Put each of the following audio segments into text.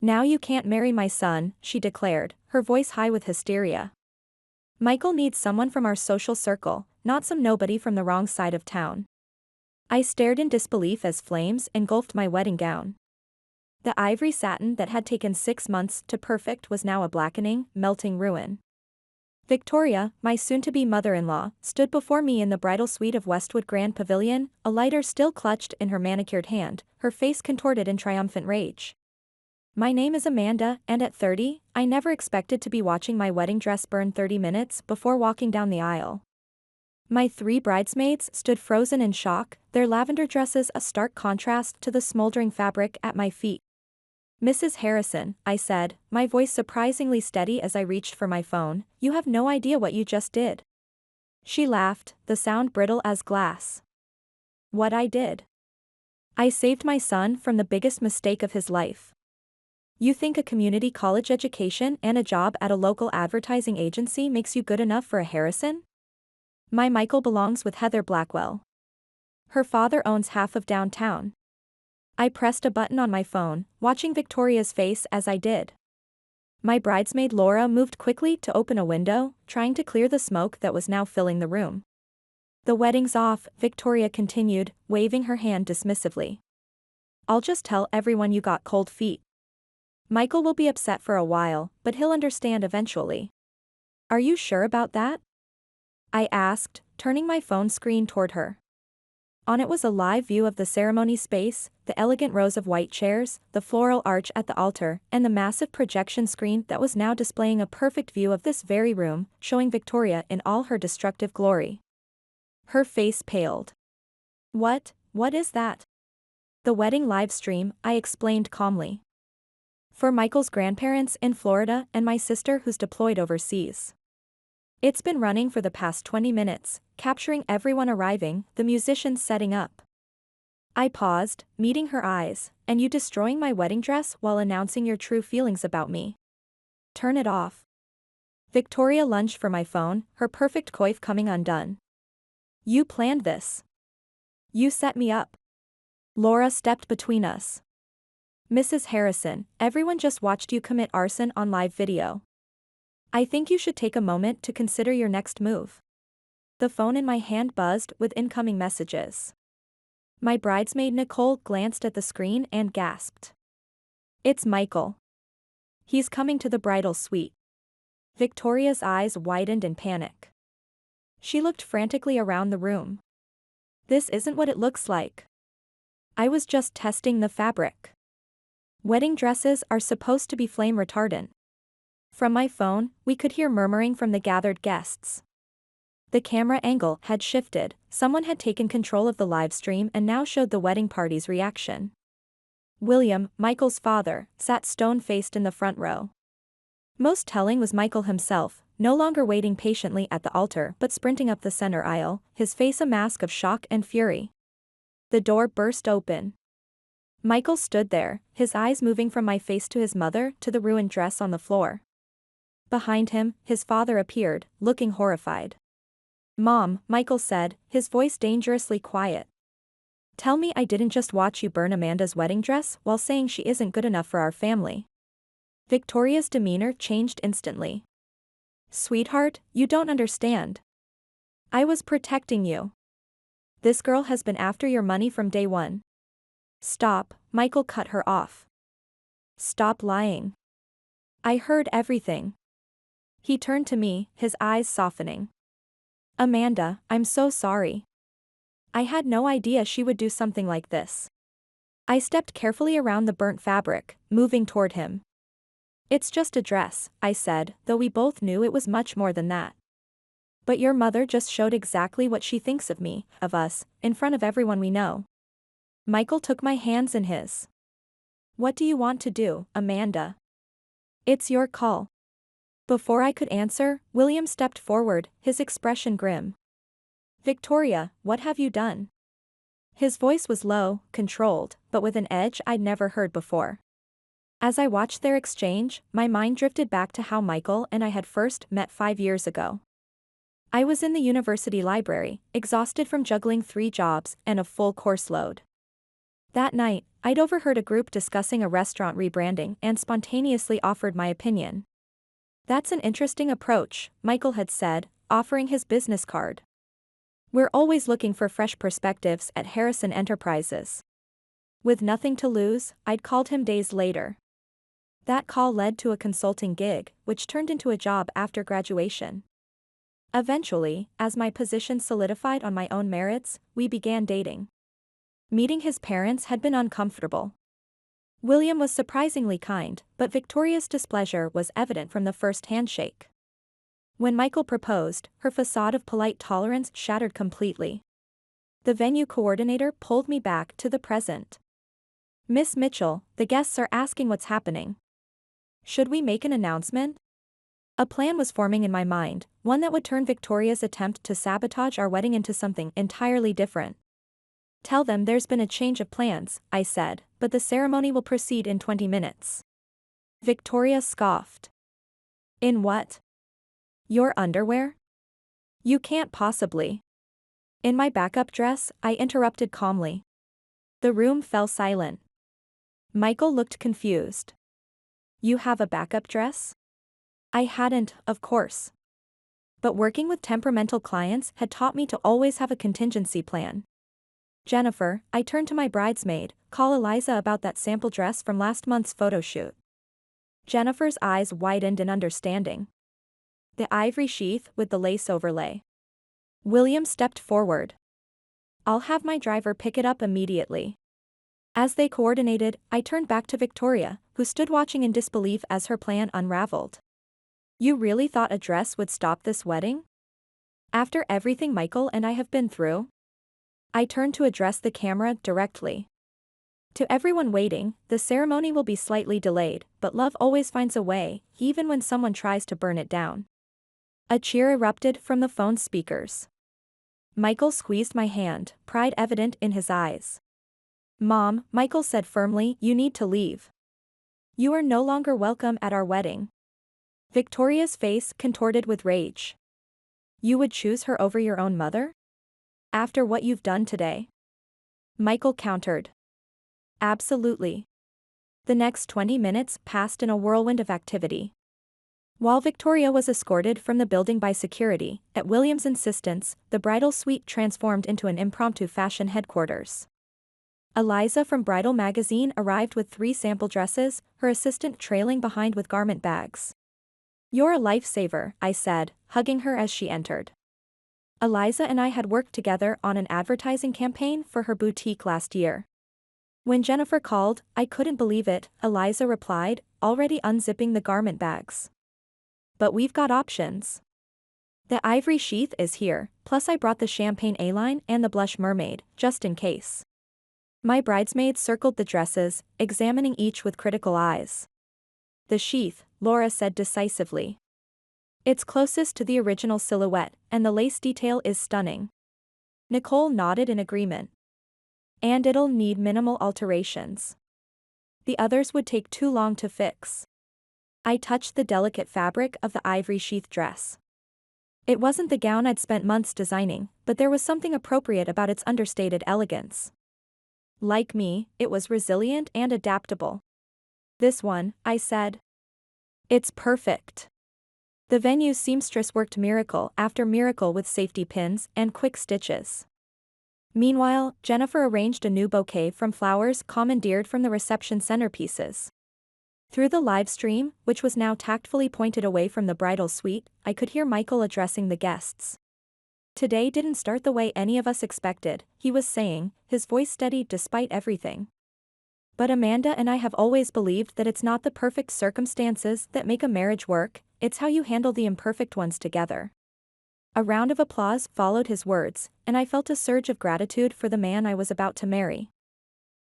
Now you can't marry my son, she declared, her voice high with hysteria. Michael needs someone from our social circle, not some nobody from the wrong side of town. I stared in disbelief as flames engulfed my wedding gown. The ivory satin that had taken 6 months to perfect was now a blackening, melting ruin. Victoria, my soon-to-be mother-in-law, stood before me in the bridal suite of Westwood Grand Pavilion, a lighter still clutched in her manicured hand, her face contorted in triumphant rage. My name is Amanda, and at 30, I never expected to be watching my wedding dress burn 30 minutes before walking down the aisle. My 3 bridesmaids stood frozen in shock, their lavender dresses a stark contrast to the smoldering fabric at my feet. Mrs. Harrison, I said, my voice surprisingly steady as I reached for my phone, you have no idea what you just did. She laughed, the sound brittle as glass. What I did? I saved my son from the biggest mistake of his life. You think a community college education and a job at a local advertising agency makes you good enough for a Harrison? My Michael belongs with Heather Blackwell. Her father owns half of downtown. I pressed a button on my phone, watching Victoria's face as I did. My bridesmaid Laura moved quickly to open a window, trying to clear the smoke that was now filling the room. The wedding's off, Victoria continued, waving her hand dismissively. I'll just tell everyone you got cold feet. Michael will be upset for a while, but he'll understand eventually. Are you sure about that? I asked, turning my phone screen toward her. On it was a live view of the ceremony space, the elegant rows of white chairs, the floral arch at the altar, and the massive projection screen that was now displaying a perfect view of this very room, showing Victoria in all her destructive glory. Her face paled. What is that? The wedding live stream, I explained calmly. For Michael's grandparents in Florida and my sister who's deployed overseas. It's been running for the past 20 minutes, capturing everyone arriving, the musicians setting up. I paused, meeting her eyes, and you destroying my wedding dress while announcing your true feelings about me. Turn it off. Victoria lunged for my phone, her perfect coif coming undone. You planned this. You set me up. Laura stepped between us. Mrs. Harrison, everyone just watched you commit arson on live video. I think you should take a moment to consider your next move. The phone in my hand buzzed with incoming messages. My bridesmaid Nicole glanced at the screen and gasped. It's Michael. He's coming to the bridal suite. Victoria's eyes widened in panic. She looked frantically around the room. This isn't what it looks like. I was just testing the fabric. Wedding dresses are supposed to be flame retardant. From my phone, we could hear murmuring from the gathered guests. The camera angle had shifted, someone had taken control of the live stream and now showed the wedding party's reaction. William, Michael's father, sat stone-faced in the front row. Most telling was Michael himself, no longer waiting patiently at the altar but sprinting up the center aisle, his face a mask of shock and fury. The door burst open. Michael stood there, his eyes moving from my face to his mother to the ruined dress on the floor. Behind him, his father appeared, looking horrified. Mom, Michael said, his voice dangerously quiet. Tell me I didn't just watch you burn Amanda's wedding dress while saying she isn't good enough for our family. Victoria's demeanor changed instantly. Sweetheart, you don't understand. I was protecting you. This girl has been after your money from day one. Stop, Michael cut her off. Stop lying. I heard everything. He turned to me, his eyes softening. Amanda, I'm so sorry. I had no idea she would do something like this. I stepped carefully around the burnt fabric, moving toward him. It's just a dress, I said, though we both knew it was much more than that. But your mother just showed exactly what she thinks of me, of us, in front of everyone we know. Michael took my hands in his. What do you want to do, Amanda? It's your call. Before I could answer, William stepped forward, his expression grim. Victoria, what have you done? His voice was low, controlled, but with an edge I'd never heard before. As I watched their exchange, my mind drifted back to how Michael and I had first met 5 years ago. I was in the university library, exhausted from juggling 3 jobs and a full course load. That night, I'd overheard a group discussing a restaurant rebranding and spontaneously offered my opinion. That's an interesting approach, Michael had said, offering his business card. We're always looking for fresh perspectives at Harrison Enterprises. With nothing to lose, I'd called him days later. That call led to a consulting gig, which turned into a job after graduation. Eventually, as my position solidified on my own merits, we began dating. Meeting his parents had been uncomfortable. William was surprisingly kind, but Victoria's displeasure was evident from the first handshake. When Michael proposed, her facade of polite tolerance shattered completely. The venue coordinator pulled me back to the present. Miss Mitchell, the guests are asking what's happening. Should we make an announcement? A plan was forming in my mind, one that would turn Victoria's attempt to sabotage our wedding into something entirely different. Tell them there's been a change of plans, I said, but the ceremony will proceed in 20 minutes. Victoria scoffed. In what? Your underwear? You can't possibly. In my backup dress, I interrupted calmly. The room fell silent. Michael looked confused. You have a backup dress? I hadn't, of course. But working with temperamental clients had taught me to always have a contingency plan. Jennifer, I turned to my bridesmaid, call Eliza about that sample dress from last month's photo shoot. Jennifer's eyes widened in understanding. The ivory sheath with the lace overlay. William stepped forward. I'll have my driver pick it up immediately. As they coordinated, I turned back to Victoria, who stood watching in disbelief as her plan unraveled. You really thought a dress would stop this wedding? After everything Michael and I have been through? I turned to address the camera directly. To everyone waiting, the ceremony will be slightly delayed, but love always finds a way, even when someone tries to burn it down. A cheer erupted from the phone speakers. Michael squeezed my hand, pride evident in his eyes. Mom, Michael said firmly, you need to leave. You are no longer welcome at our wedding. Victoria's face contorted with rage. You would choose her over your own mother? After what you've done today? Michael countered. Absolutely. The next 20 minutes passed in a whirlwind of activity. While Victoria was escorted from the building by security, at William's insistence, the bridal suite transformed into an impromptu fashion headquarters. Eliza from Bridal Magazine arrived with 3 sample dresses, her assistant trailing behind with garment bags. You're a lifesaver, I said, hugging her as she entered. Eliza and I had worked together on an advertising campaign for her boutique last year. When Jennifer called, I couldn't believe it, Eliza replied, already unzipping the garment bags. But we've got options. The ivory sheath is here, plus I brought the champagne A-line and the blush mermaid, just in case. My bridesmaids circled the dresses, examining each with critical eyes. The sheath, Laura said decisively. It's closest to the original silhouette, and the lace detail is stunning. Nicole nodded in agreement. And it'll need minimal alterations. The others would take too long to fix. I touched the delicate fabric of the ivory sheath dress. It wasn't the gown I'd spent months designing, but there was something appropriate about its understated elegance. Like me, it was resilient and adaptable. This one, I said. It's perfect. The venue's seamstress worked miracle after miracle with safety pins and quick stitches. Meanwhile, Jennifer arranged a new bouquet from flowers commandeered from the reception centerpieces. Through the live stream, which was now tactfully pointed away from the bridal suite, I could hear Michael addressing the guests. Today didn't start the way any of us expected, he was saying, his voice steady despite everything. But Amanda and I have always believed that it's not the perfect circumstances that make a marriage work, it's how you handle the imperfect ones together. A round of applause followed his words, and I felt a surge of gratitude for the man I was about to marry.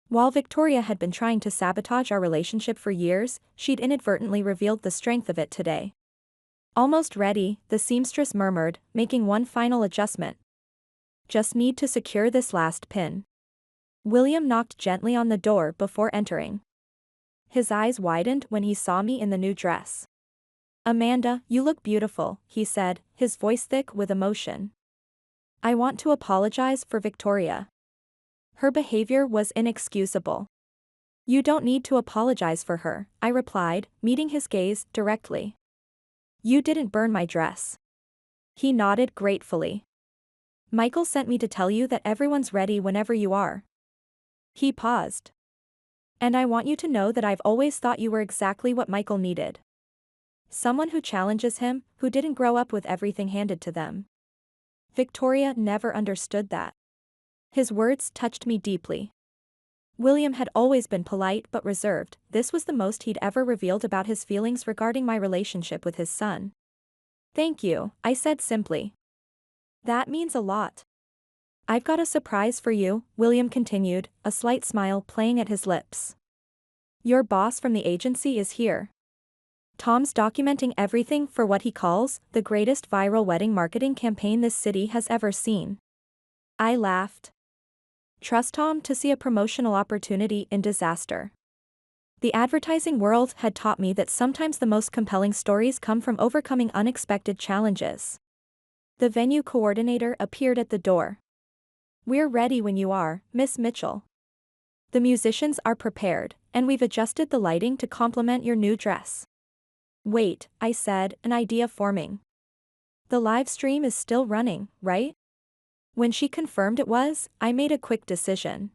While Victoria had been trying to sabotage our relationship for years, she'd inadvertently revealed the strength of it today. Almost ready, the seamstress murmured, making one final adjustment. Just need to secure this last pin. William knocked gently on the door before entering. His eyes widened when he saw me in the new dress. Amanda, you look beautiful, he said, his voice thick with emotion. I want to apologize for Victoria. Her behavior was inexcusable. You don't need to apologize for her, I replied, meeting his gaze directly. You didn't burn my dress. He nodded gratefully. Michael sent me to tell you that everyone's ready whenever you are. He paused. And I want you to know that I've always thought you were exactly what Michael needed. Someone who challenges him, who didn't grow up with everything handed to them. Victoria never understood that. His words touched me deeply. William had always been polite but reserved. This was the most he'd ever revealed about his feelings regarding my relationship with his son. Thank you, I said simply. That means a lot. I've got a surprise for you, William continued, a slight smile playing at his lips. Your boss from the agency is here. Tom's documenting everything for what he calls the greatest viral wedding marketing campaign this city has ever seen. I laughed. Trust Tom to see a promotional opportunity in disaster. The advertising world had taught me that sometimes the most compelling stories come from overcoming unexpected challenges. The venue coordinator appeared at the door. We're ready when you are, Miss Mitchell. The musicians are prepared, and we've adjusted the lighting to complement your new dress. Wait, I said, an idea forming. The live stream is still running, right? When she confirmed it was, I made a quick decision.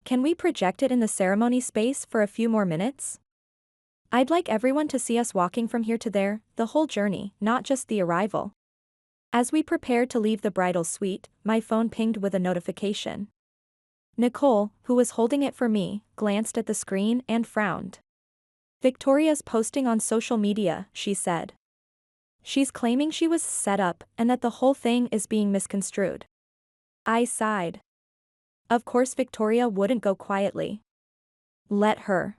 Can we project it in the ceremony space for a few more minutes? I'd like everyone to see us walking from here to there, the whole journey, not just the arrival. As we prepared to leave the bridal suite, my phone pinged with a notification. Nicole, who was holding it for me, glanced at the screen and frowned. Victoria's posting on social media, she said. She's claiming she was set up and that the whole thing is being misconstrued. I sighed. Of course Victoria wouldn't go quietly. Let her.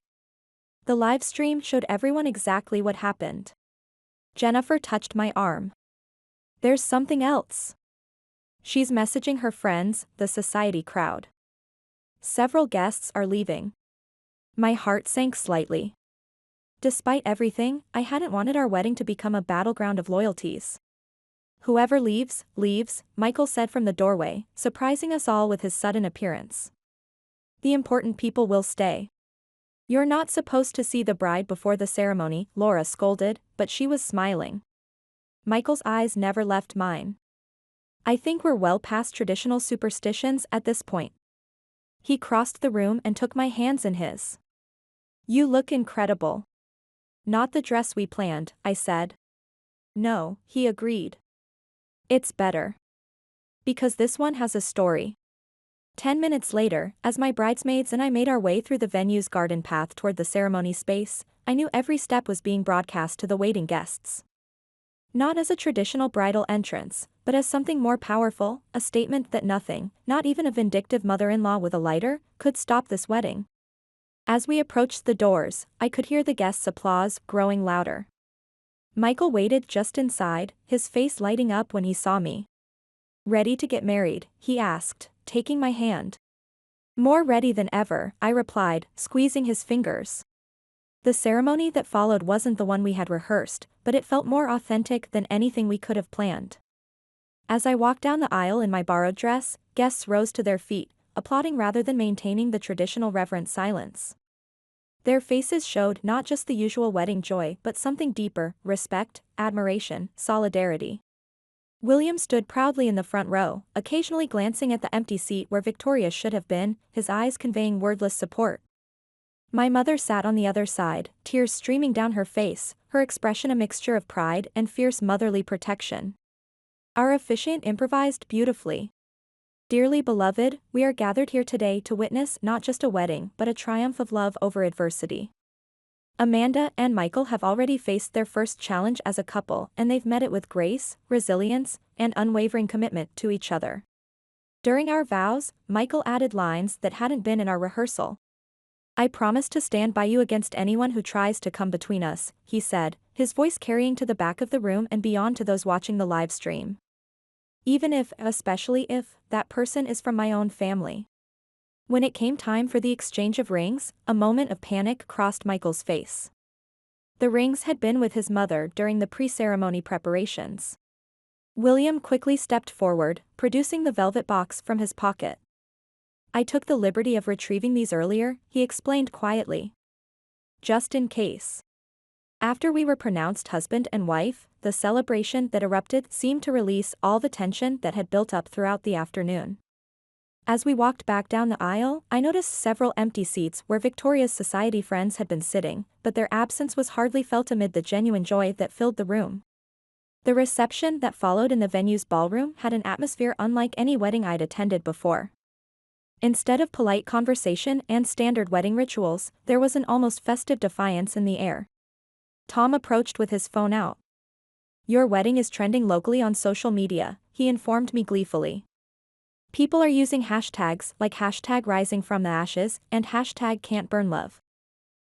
The live stream showed everyone exactly what happened. Jennifer touched my arm. There's something else. She's messaging her friends, the society crowd. Several guests are leaving. My heart sank slightly. Despite everything, I hadn't wanted our wedding to become a battleground of loyalties. Whoever leaves, leaves, Michael said from the doorway, surprising us all with his sudden appearance. The important people will stay. You're not supposed to see the bride before the ceremony, Laura scolded, but she was smiling. Michael's eyes never left mine. I think we're well past traditional superstitions at this point. He crossed the room and took my hands in his. You look incredible. Not the dress we planned, I said. No, he agreed. It's better. Because this one has a story. 10 minutes later, as my bridesmaids and I made our way through the venue's garden path toward the ceremony space, I knew every step was being broadcast to the waiting guests. Not as a traditional bridal entrance, but as something more powerful, a statement that nothing, not even a vindictive mother-in-law with a lighter, could stop this wedding. As we approached the doors, I could hear the guests' applause growing louder. Michael waited just inside, his face lighting up when he saw me. Ready to get married, he asked, taking my hand. More ready than ever, I replied, squeezing his fingers. The ceremony that followed wasn't the one we had rehearsed, but it felt more authentic than anything we could have planned. As I walked down the aisle in my borrowed dress, guests rose to their feet, applauding rather than maintaining the traditional reverent silence. Their faces showed not just the usual wedding joy but something deeper, respect, admiration, solidarity. William stood proudly in the front row, occasionally glancing at the empty seat where Victoria should have been, his eyes conveying wordless support. My mother sat on the other side, tears streaming down her face, her expression a mixture of pride and fierce motherly protection. Our officiant improvised beautifully. Dearly beloved, we are gathered here today to witness not just a wedding but a triumph of love over adversity. Amanda and Michael have already faced their first challenge as a couple and they've met it with grace, resilience, and unwavering commitment to each other. During our vows, Michael added lines that hadn't been in our rehearsal. I promise to stand by you against anyone who tries to come between us, he said, his voice carrying to the back of the room and beyond to those watching the live stream. Even if, especially if, that person is from my own family. When it came time for the exchange of rings, a moment of panic crossed Michael's face. The rings had been with his mother during the pre-ceremony preparations. William quickly stepped forward, producing the velvet box from his pocket. I took the liberty of retrieving these earlier, he explained quietly. Just in case. After we were pronounced husband and wife, the celebration that erupted seemed to release all the tension that had built up throughout the afternoon. As we walked back down the aisle, I noticed several empty seats where Victoria's society friends had been sitting, but their absence was hardly felt amid the genuine joy that filled the room. The reception that followed in the venue's ballroom had an atmosphere unlike any wedding I'd attended before. Instead of polite conversation and standard wedding rituals, there was an almost festive defiance in the air. Tom approached with his phone out. "Your wedding is trending locally on social media," he informed me gleefully. "People are using hashtags like hashtag rising from the ashes and hashtag can't burn love."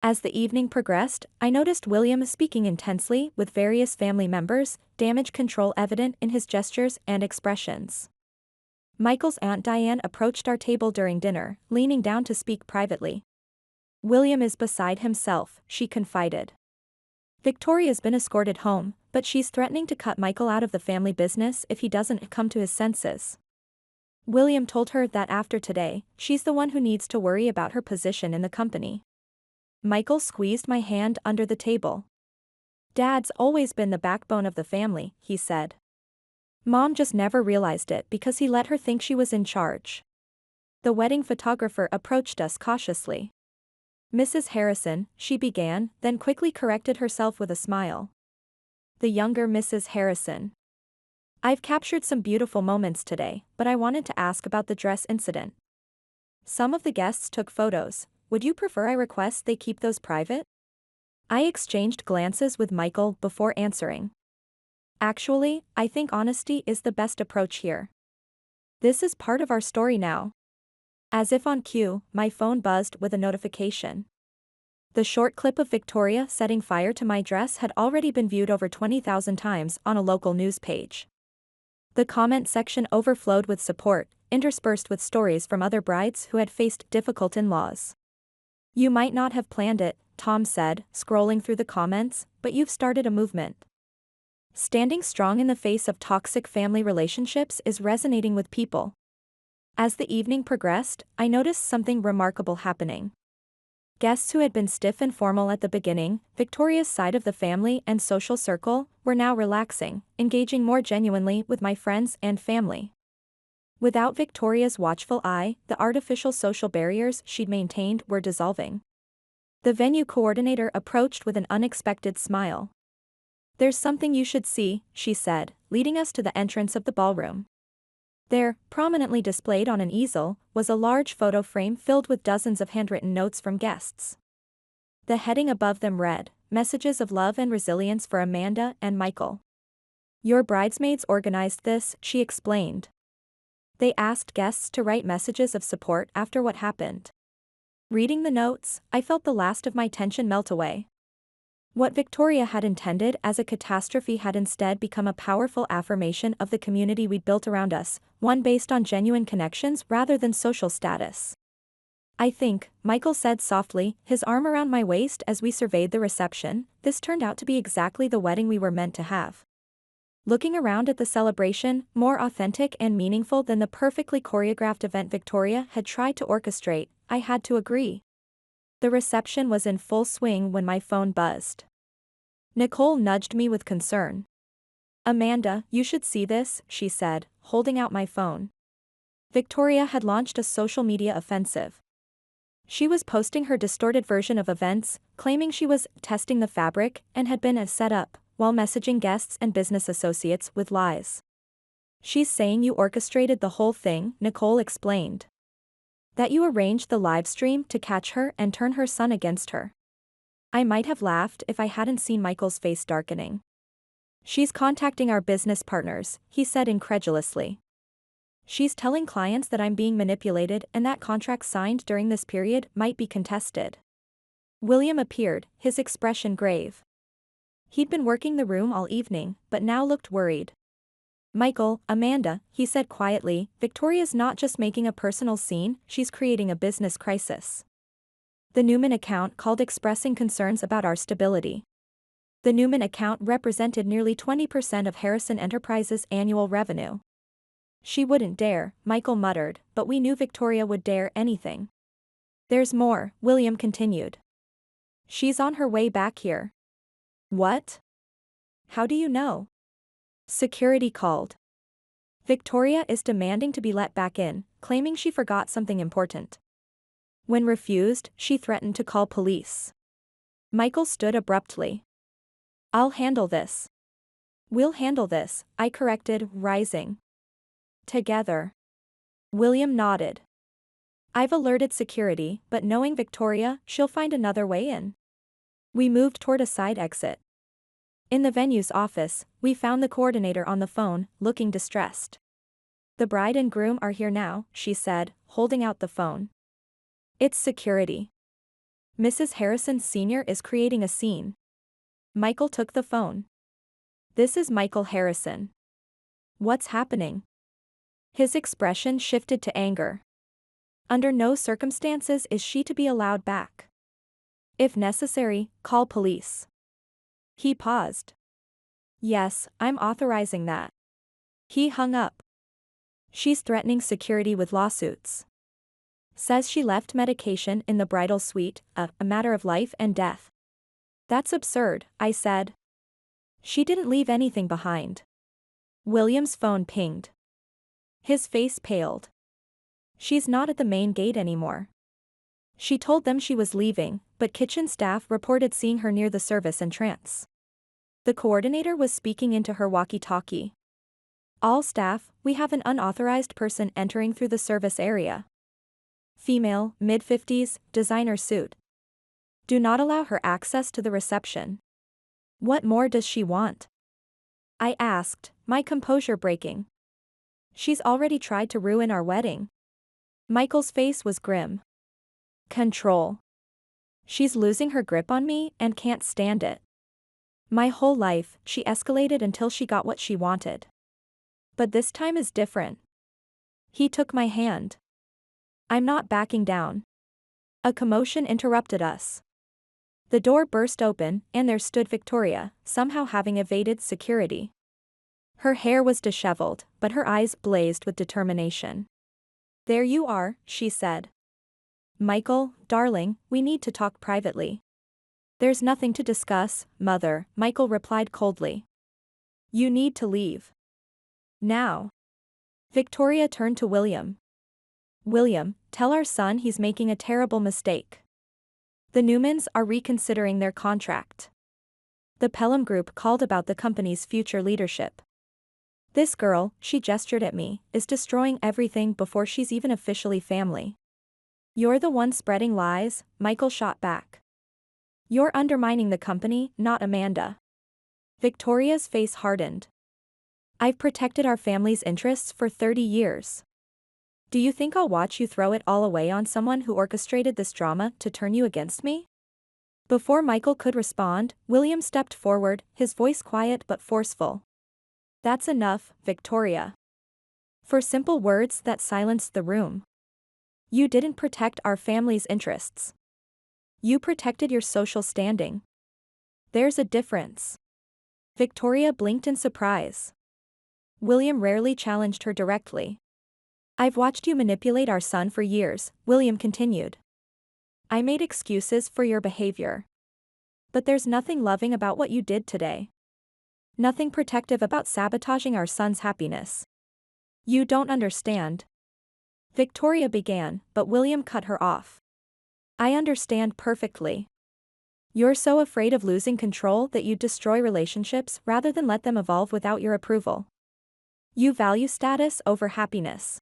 As the evening progressed, I noticed William speaking intensely with various family members, damage control evident in his gestures and expressions. Michael's Aunt Diane approached our table during dinner, leaning down to speak privately. "William is beside himself," she confided. "Victoria's been escorted home, but she's threatening to cut Michael out of the family business if he doesn't come to his senses. William told her that after today, she's the one who needs to worry about her position in the company." Michael squeezed my hand under the table. "Dad's always been the backbone of the family," he said. "Mom just never realized it because he let her think she was in charge." The wedding photographer approached us cautiously. "Mrs. Harrison," she began, then quickly corrected herself with a smile. "The younger Mrs. Harrison. I've captured some beautiful moments today, but I wanted to ask about the dress incident. Some of the guests took photos. Would you prefer I request they keep those private?" I exchanged glances with Michael before answering. "Actually, I think honesty is the best approach here. This is part of our story now." As if on cue, my phone buzzed with a notification. The short clip of Victoria setting fire to my dress had already been viewed over 20,000 times on a local news page. The comment section overflowed with support, interspersed with stories from other brides who had faced difficult in-laws. "You might not have planned it," Tom said, scrolling through the comments, "but you've started a movement. Standing strong in the face of toxic family relationships is resonating with people." As the evening progressed, I noticed something remarkable happening. Guests who had been stiff and formal at the beginning, Victoria's side of the family and social circle, were now relaxing, engaging more genuinely with my friends and family. Without Victoria's watchful eye, the artificial social barriers she'd maintained were dissolving. The venue coordinator approached with an unexpected smile. "There's something you should see," she said, leading us to the entrance of the ballroom. There, prominently displayed on an easel, was a large photo frame filled with dozens of handwritten notes from guests. The heading above them read, "Messages of love and resilience for Amanda and Michael." "Your bridesmaids organized this," she explained. "They asked guests to write messages of support after what happened." Reading the notes, I felt the last of my tension melt away. What Victoria had intended as a catastrophe had instead become a powerful affirmation of the community we'd built around us, one based on genuine connections rather than social status. "I think," Michael said softly, his arm around my waist as we surveyed the reception, "this turned out to be exactly the wedding we were meant to have." Looking around at the celebration, more authentic and meaningful than the perfectly choreographed event Victoria had tried to orchestrate, I had to agree. The reception was in full swing when my phone buzzed. Nicole nudged me with concern. "Amanda, you should see this," she said, holding out my phone. Victoria had launched a social media offensive. She was posting her distorted version of events, claiming she was testing the fabric and had been a setup, while messaging guests and business associates with lies. "She's saying you orchestrated the whole thing," Nicole explained. "That you arranged the live stream to catch her and turn her son against her." I might have laughed if I hadn't seen Michael's face darkening. "She's contacting our business partners," he said incredulously. "She's telling clients that I'm being manipulated and that contracts signed during this period might be contested." William appeared, his expression grave. He'd been working the room all evening, but now looked worried. "Michael, Amanda," he said quietly, "Victoria's not just making a personal scene, she's creating a business crisis." The Newman account called expressing concerns about our stability. The Newman account represented nearly 20% of Harrison Enterprises' annual revenue. She wouldn't dare, Michael muttered, but we knew Victoria would dare anything. There's more, William continued. She's on her way back here. What? How do you know? Security called. Victoria is demanding to be let back in, claiming she forgot something important. When refused, she threatened to call police. Michael stood abruptly. I'll handle this. We'll handle this, I corrected, rising. Together. William nodded. I've alerted security, but knowing Victoria, she'll find another way in. We moved toward a side exit. In the venue's office, we found the coordinator on the phone, looking distressed. The bride and groom are here now, she said, holding out the phone. It's security. Mrs. Harrison Sr. is creating a scene. Michael took the phone. This is Michael Harrison. What's happening? His expression shifted to anger. Under no circumstances is she to be allowed back. If necessary, call police. He paused. Yes, I'm authorizing that. He hung up. She's threatening security with lawsuits. Says she left medication in the bridal suite, a matter of life and death. That's absurd, I said. She didn't leave anything behind. William's phone pinged. His face paled. She's not at the main gate anymore. She told them she was leaving, but kitchen staff reported seeing her near the service entrance. The coordinator was speaking into her walkie-talkie. All staff, we have an unauthorized person entering through the service area. Female, mid-50s, designer suit. Do not allow her access to the reception. What more does she want? I asked, my composure breaking. She's already tried to ruin our wedding. Michael's face was grim. Control. She's losing her grip on me and can't stand it. My whole life, she escalated until she got what she wanted. But this time is different. He took my hand. I'm not backing down. A commotion interrupted us. The door burst open, and there stood Victoria, somehow having evaded security. Her hair was disheveled, but her eyes blazed with determination. There you are, she said. Michael, darling, we need to talk privately. There's nothing to discuss, Mother, Michael replied coldly. You need to leave. Now. Victoria turned to William. William, tell our son he's making a terrible mistake. The Newmans are reconsidering their contract. The Pelham Group called about the company's future leadership. This girl, she gestured at me, is destroying everything before she's even officially family. You're the one spreading lies, Michael shot back. You're undermining the company, not Amanda. Victoria's face hardened. I've protected our family's interests for 30 years. Do you think I'll watch you throw it all away on someone who orchestrated this drama to turn you against me? Before Michael could respond, William stepped forward, his voice quiet but forceful. That's enough, Victoria. For simple words that silenced the room. You didn't protect our family's interests. You protected your social standing. There's a difference. Victoria blinked in surprise. William rarely challenged her directly. I've watched you manipulate our son for years, William continued. I made excuses for your behavior. But there's nothing loving about what you did today. Nothing protective about sabotaging our son's happiness. You don't understand. Victoria began, but William cut her off. I understand perfectly. You're so afraid of losing control that you destroy relationships rather than let them evolve without your approval. You value status over happiness.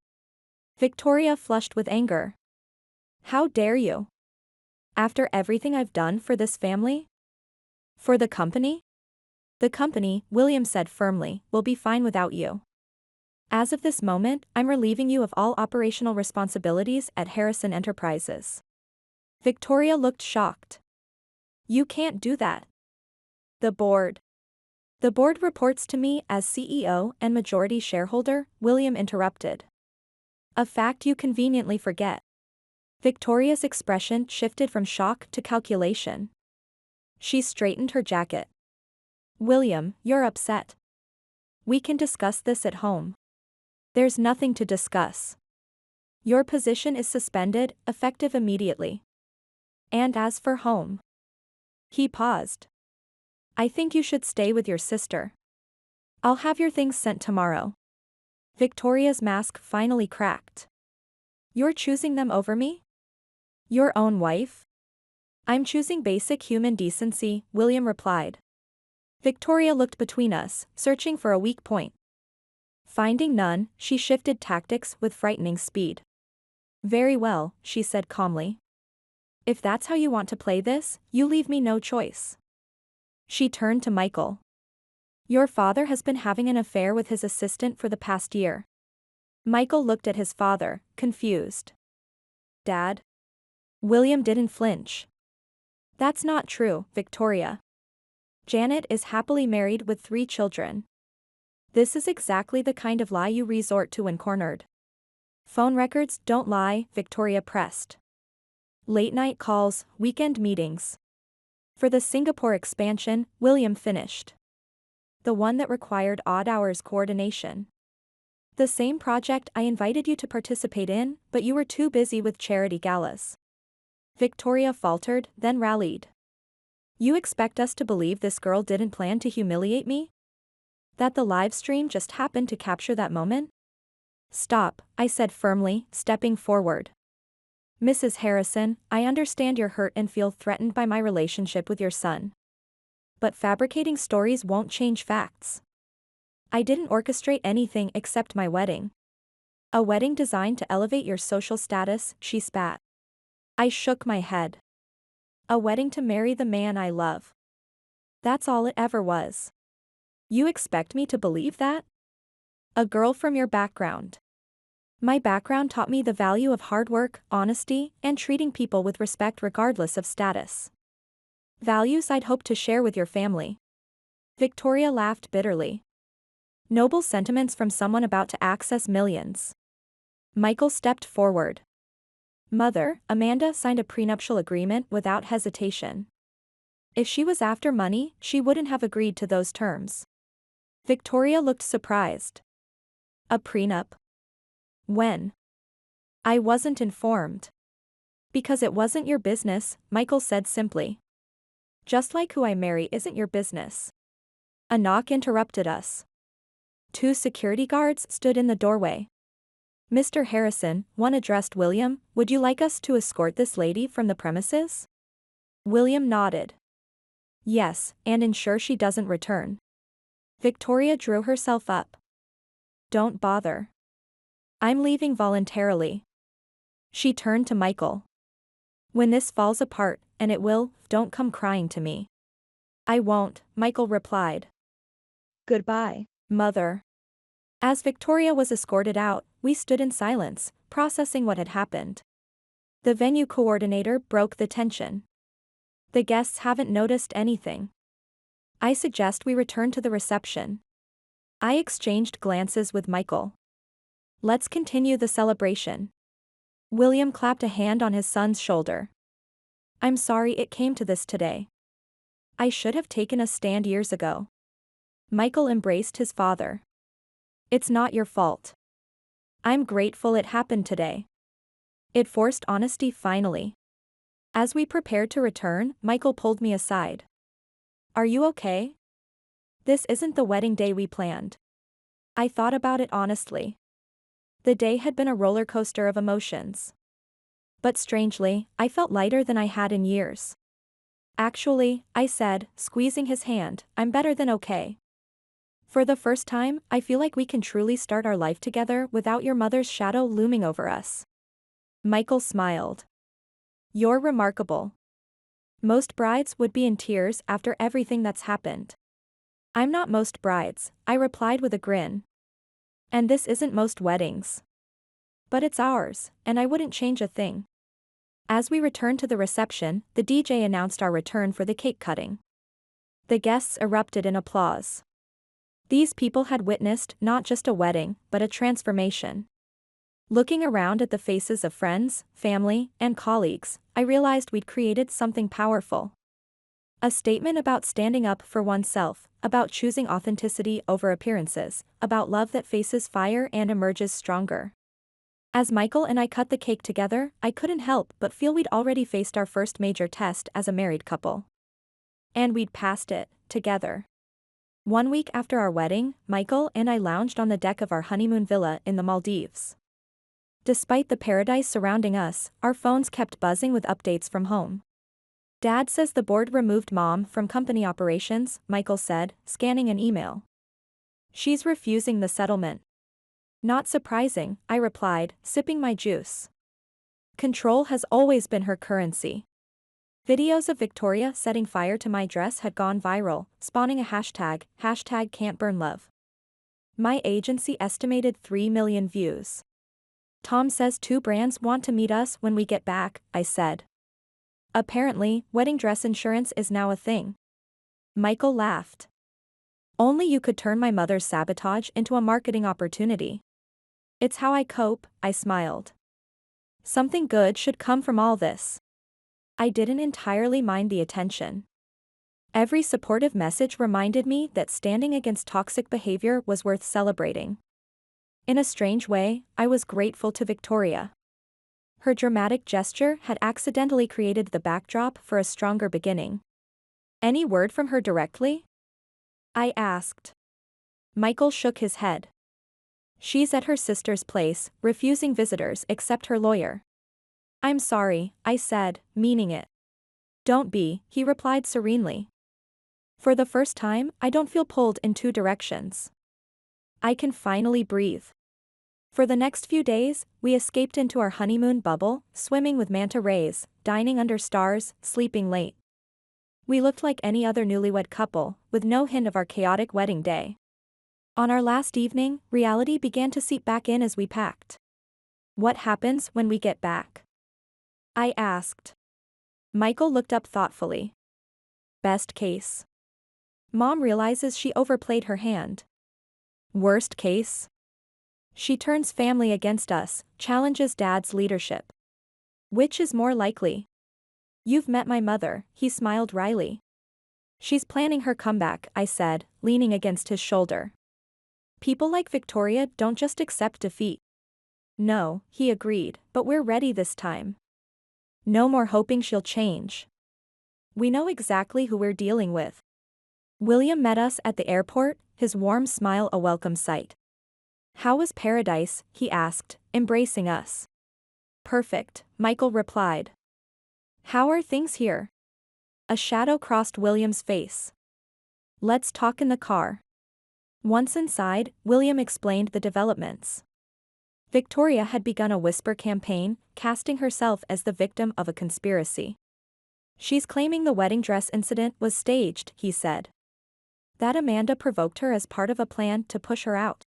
Victoria flushed with anger. How dare you? After everything I've done for this family? For the company? The company, William said firmly, will be fine without you. As of this moment, I'm relieving you of all operational responsibilities at Harrison Enterprises. Victoria looked shocked. You can't do that. The board. The board reports to me as CEO and majority shareholder, William interrupted. A fact you conveniently forget. Victoria's expression shifted from shock to calculation. She straightened her jacket. William, you're upset. We can discuss this at home. There's nothing to discuss. Your position is suspended, effective immediately. And as for home. He paused. I think you should stay with your sister. I'll have your things sent tomorrow. Victoria's mask finally cracked. You're choosing them over me? Your own wife? I'm choosing basic human decency, William replied. Victoria looked between us, searching for a weak point. Finding none, she shifted tactics with frightening speed. Very well, she said calmly. If that's how you want to play this, you leave me no choice. She turned to Michael. Your father has been having an affair with his assistant for the past year. Michael looked at his father, confused. Dad? William didn't flinch. That's not true, Victoria. Janet is happily married with 3 children. This is exactly the kind of lie you resort to when cornered. Phone records don't lie, Victoria pressed. Late-night calls, weekend meetings. For the Singapore expansion, William finished. The one that required odd-hours coordination. The same project I invited you to participate in, but you were too busy with charity galas. Victoria faltered, then rallied. You expect us to believe this girl didn't plan to humiliate me? That the live stream just happened to capture that moment? Stop, I said firmly, stepping forward. Mrs. Harrison, I understand you're hurt and feel threatened by my relationship with your son. But fabricating stories won't change facts. I didn't orchestrate anything except my wedding. A wedding designed to elevate your social status, she spat. I shook my head. A wedding to marry the man I love. That's all it ever was. You expect me to believe that? A girl from your background. My background taught me the value of hard work, honesty, and treating people with respect regardless of status. Values I'd hoped to share with your family. Victoria laughed bitterly. Noble sentiments from someone about to access millions. Michael stepped forward. Mother, Amanda signed a prenuptial agreement without hesitation. If she was after money, she wouldn't have agreed to those terms. Victoria looked surprised. A prenup? When? I wasn't informed. Because it wasn't your business, Michael said simply. Just like who I marry isn't your business. A knock interrupted us. 2 security guards stood in the doorway. Mr. Harrison, one addressed William, would you like us to escort this lady from the premises? William nodded. Yes, and ensure she doesn't return. Victoria drew herself up. Don't bother. I'm leaving voluntarily. She turned to Michael. When this falls apart, and it will, don't come crying to me. I won't, Michael replied. Goodbye, Mother. As Victoria was escorted out, we stood in silence, processing what had happened. The venue coordinator broke the tension. The guests haven't noticed anything. I suggest we return to the reception. I exchanged glances with Michael. Let's continue the celebration. William clapped a hand on his son's shoulder. I'm sorry it came to this today. I should have taken a stand years ago. Michael embraced his father. It's not your fault. I'm grateful it happened today. It forced honesty finally. As we prepared to return, Michael pulled me aside. Are you okay? This isn't the wedding day we planned. I thought about it honestly. The day had been a roller coaster of emotions. But strangely, I felt lighter than I had in years. Actually, I said, squeezing his hand, I'm better than okay. For the first time, I feel like we can truly start our life together without your mother's shadow looming over us. Michael smiled. You're remarkable. Most brides would be in tears after everything that's happened. I'm not most brides, I replied with a grin. And this isn't most weddings. But it's ours, and I wouldn't change a thing. As we returned to the reception, the DJ announced our return for the cake cutting. The guests erupted in applause. These people had witnessed not just a wedding, but a transformation. Looking around at the faces of friends, family, and colleagues, I realized we'd created something powerful. A statement about standing up for oneself, about choosing authenticity over appearances, about love that faces fire and emerges stronger. As Michael and I cut the cake together, I couldn't help but feel we'd already faced our first major test as a married couple. And we'd passed it, together. 1 week after our wedding, Michael and I lounged on the deck of our honeymoon villa in the Maldives. Despite the paradise surrounding us, our phones kept buzzing with updates from home. Dad says the board removed Mom from company operations, Michael said, scanning an email. She's refusing the settlement. Not surprising, I replied, sipping my juice. Control has always been her currency. Videos of Victoria setting fire to my dress had gone viral, spawning a hashtag #Can'tBurnLove. My agency estimated 3 million views. Tom says 2 brands want to meet us when we get back, I said. Apparently, wedding dress insurance is now a thing. Michael laughed. Only you could turn my mother's sabotage into a marketing opportunity. It's how I cope, I smiled. Something good should come from all this. I didn't entirely mind the attention. Every supportive message reminded me that standing against toxic behavior was worth celebrating. In a strange way, I was grateful to Victoria. Her dramatic gesture had accidentally created the backdrop for a stronger beginning. Any word from her directly? I asked. Michael shook his head. She's at her sister's place, refusing visitors except her lawyer. I'm sorry, I said, meaning it. Don't be, he replied serenely. For the first time, I don't feel pulled in 2 directions. I can finally breathe. For the next few days, we escaped into our honeymoon bubble, swimming with manta rays, dining under stars, sleeping late. We looked like any other newlywed couple, with no hint of our chaotic wedding day. On our last evening, reality began to seep back in as we packed. What happens when we get back? I asked. Michael looked up thoughtfully. Best case. Mom realizes she overplayed her hand. Worst case? She turns family against us, challenges Dad's leadership. Which is more likely? You've met my mother, he smiled wryly. She's planning her comeback, I said, leaning against his shoulder. People like Victoria don't just accept defeat. No, he agreed, but we're ready this time. No more hoping she'll change. We know exactly who we're dealing with. William met us at the airport, his warm smile a welcome sight. How was paradise, he asked, embracing us. Perfect, Michael replied. How are things here? A shadow crossed William's face. Let's talk in the car. Once inside, William explained the developments. Victoria had begun a whisper campaign, casting herself as the victim of a conspiracy. She's claiming the wedding dress incident was staged, he said. That Amanda provoked her as part of a plan to push her out.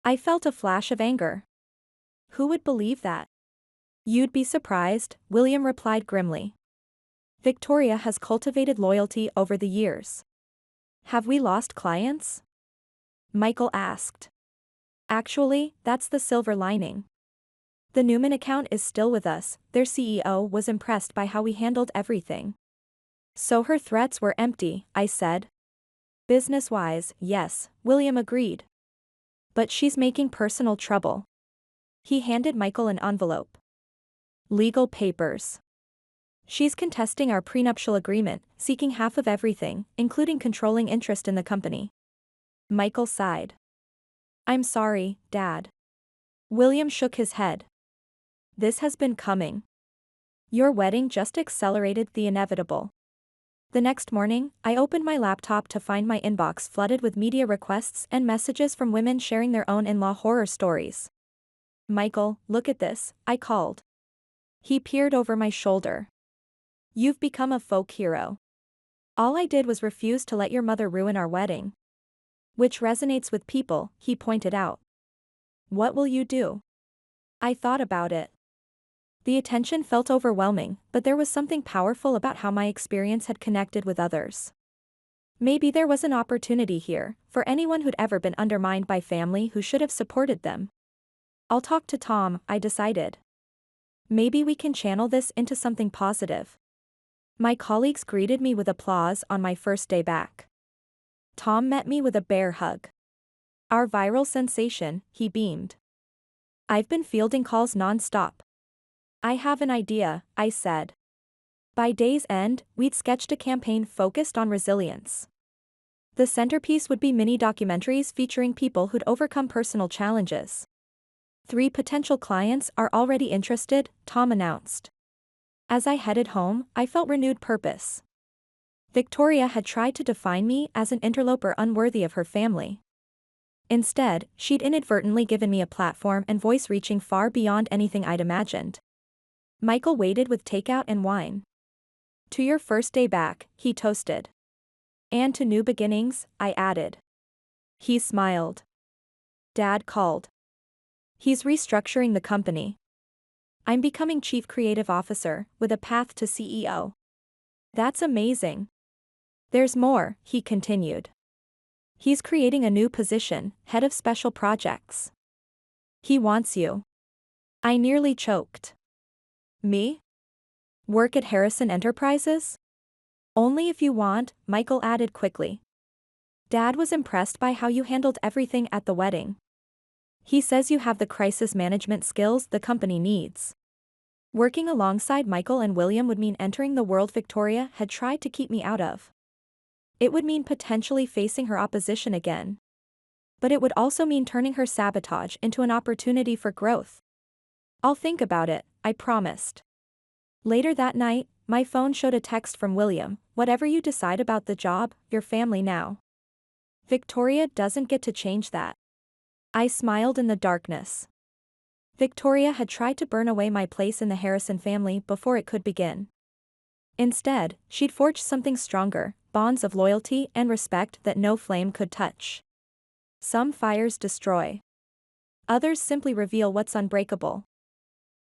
I felt a flash of anger. Who would believe that? You'd be surprised, William replied grimly. Victoria has cultivated loyalty over the years. Have we lost clients? Michael asked. Actually, that's the silver lining. The Newman account is still with us, their CEO was impressed by how we handled everything. So her threats were empty, I said. Business-wise, yes, William agreed. But she's making personal trouble. He handed Michael an envelope. Legal papers. She's contesting our prenuptial agreement, seeking half of everything, including controlling interest in the company. Michael sighed. I'm sorry, Dad. William shook his head. This has been coming. Your wedding just accelerated the inevitable. The next morning, I opened my laptop to find my inbox flooded with media requests and messages from women sharing their own in-law horror stories. Michael, look at this, I called. He peered over my shoulder. You've become a folk hero. All I did was refuse to let your mother ruin our wedding. Which resonates with people, he pointed out. What will you do? I thought about it. The attention felt overwhelming, but there was something powerful about how my experience had connected with others. Maybe there was an opportunity here, for anyone who'd ever been undermined by family who should have supported them. I'll talk to Tom, I decided. Maybe we can channel this into something positive. My colleagues greeted me with applause on my first day back. Tom met me with a bear hug. Our viral sensation, he beamed. I've been fielding calls non-stop. I have an idea, I said. By day's end, we'd sketched a campaign focused on resilience. The centerpiece would be mini documentaries featuring people who'd overcome personal challenges. 3 potential clients are already interested, Tom announced. As I headed home, I felt renewed purpose. Victoria had tried to define me as an interloper unworthy of her family. Instead, she'd inadvertently given me a platform and voice reaching far beyond anything I'd imagined. Michael waited with takeout and wine. To your first day back, he toasted. And to new beginnings, I added. He smiled. Dad called. He's restructuring the company. I'm becoming Chief Creative Officer, with a path to CEO. That's amazing. There's more, he continued. He's creating a new position, Head of Special Projects. He wants you. I nearly choked. Me? Work at Harrison Enterprises? Only if you want, Michael added quickly. Dad was impressed by how you handled everything at the wedding. He says you have the crisis management skills the company needs. Working alongside Michael and William would mean entering the world Victoria had tried to keep me out of. It would mean potentially facing her opposition again. But it would also mean turning her sabotage into an opportunity for growth. I'll think about it, I promised. Later that night, my phone showed a text from William, whatever you decide about the job, your family now. Victoria doesn't get to change that. I smiled in the darkness. Victoria had tried to burn away my place in the Harrison family before it could begin. Instead, she'd forged something stronger, bonds of loyalty and respect that no flame could touch. Some fires destroy. Others simply reveal what's unbreakable.